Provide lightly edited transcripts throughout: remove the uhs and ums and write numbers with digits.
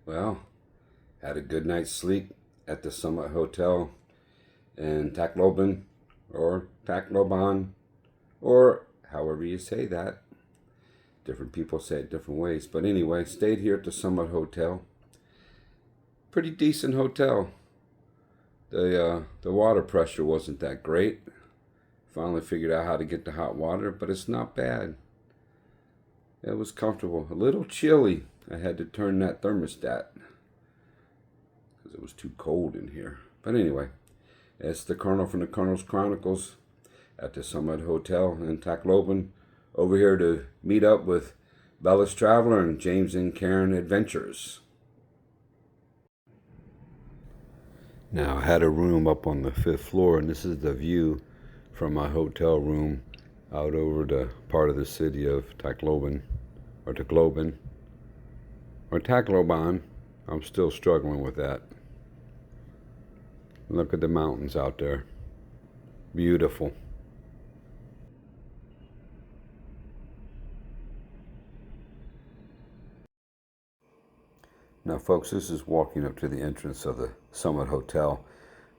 Well, had a good night's sleep at the Summit Hotel in Tacloban or Tacloban or however you say that. Different people say it different ways. But anyway, stayed here at the Summit Hotel. Pretty decent hotel. The water pressure wasn't that great. Finally figured out how to get the hot water, but it's not bad. It was comfortable. A little chilly. I had to turn that thermostat because it was too cold in here. But anyway, it's the Colonel from the Colonel's Chronicles at the Summit Hotel in Tacloban. Over here to meet up with BelusTraveler and James and Karen Adventures. Now, I had a room up on the 5th floor, and this is the view from my hotel room out over the part of the city of Tacloban, or Tacloban, or Tacloban. I'm still struggling with that. Look at the mountains out there. Beautiful. Now, folks, this is walking up to the entrance of the Summit Hotel,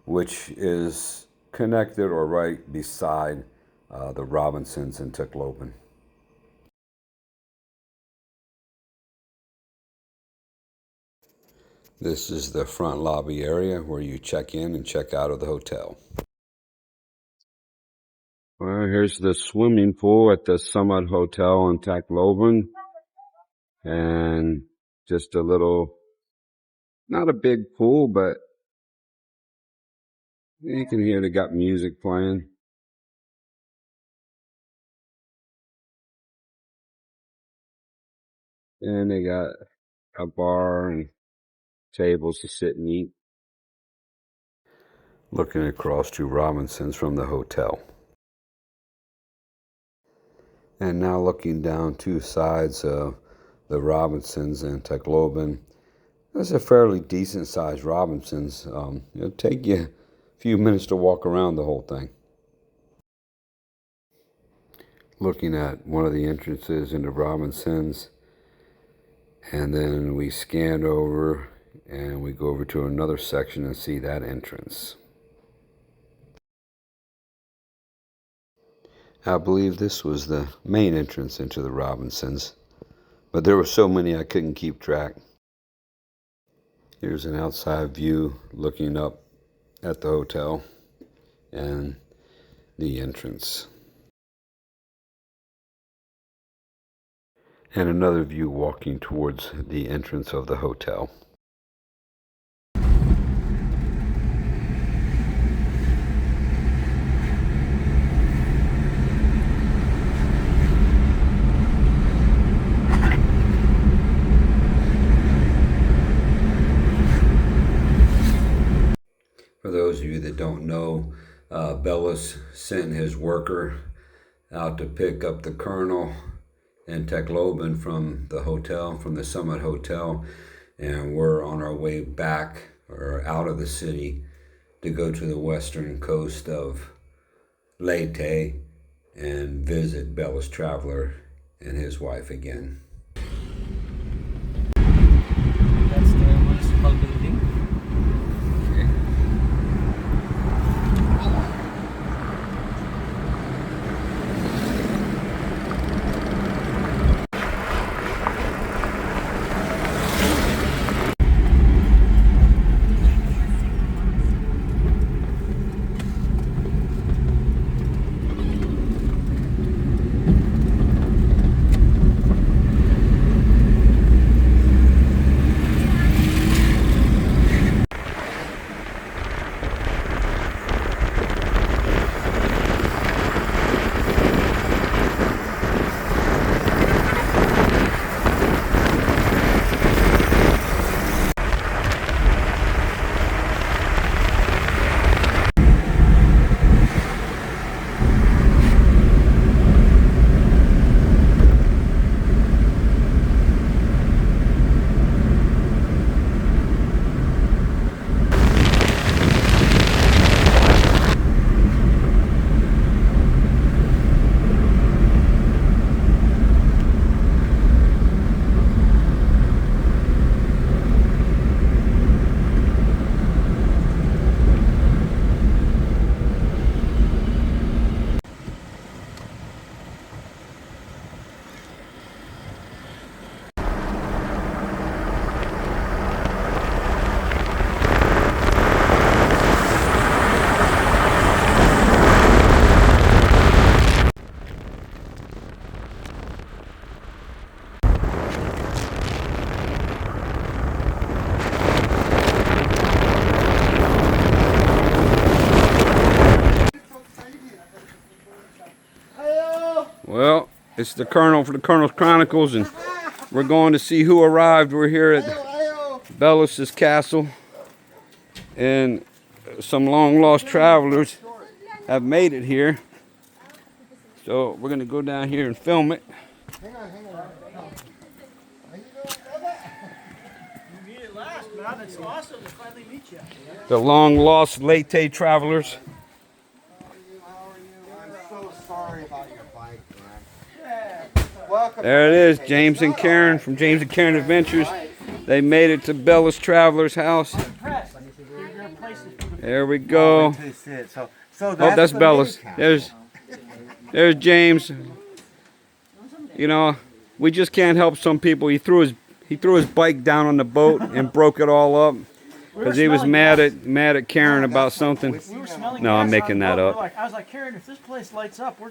which is connected or right beside the Robinsons in Tacloban. This is the front lobby area where you check in and check out of the hotel. Well, here's the swimming pool at the Summit Hotel in Tacloban. And just a little, not a big pool, but you can hear they got music playing. And they got a bar and tables to sit and eat. Looking across to Robinson's from the hotel. And now looking down two sides of the Robinsons and Tacloban. That's a fairly decent sized Robinsons. It'll take you a few minutes to walk around the whole thing. Looking at one of the entrances into Robinsons, and then we scan over and we go over to another section and see that entrance. I believe this was the main entrance into the Robinsons, but there were so many I couldn't keep track. Here's an outside view looking up at the hotel and the entrance. And another view walking towards the entrance of the hotel. For those of you that don't know, Bellis sent his worker out to pick up the Colonel in Tacloban from the hotel, from the Summit Hotel, and we're on our way back or out of the city to go to the western coast of Leyte and visit BelusTraveler and his wife again. That's the municipal building. It's the Colonel for the Colonel's Chronicles, and we're going to see who arrived. We're here at Bellis's castle, and some long-lost travelers have made it here. So we're going to go down here and film it. Hang on. You made it last, man. It's awesome to finally meet you. The long-lost late travelers. How are you? I'm so sorry about your bike, man. Welcome. There it is, James and Karen from James and Karen Adventures. They made it to BelusTraveler's house. Impressed. Your place is beautiful. There we go. So That's Bellis. There's James. You know, we just can't help some people. He threw his bike down on the boat and broke it all up because he was mad at Karen about something. We were smelling No, I'm gas making on the that boat. up. I was like, Karen, if this place lights up, we're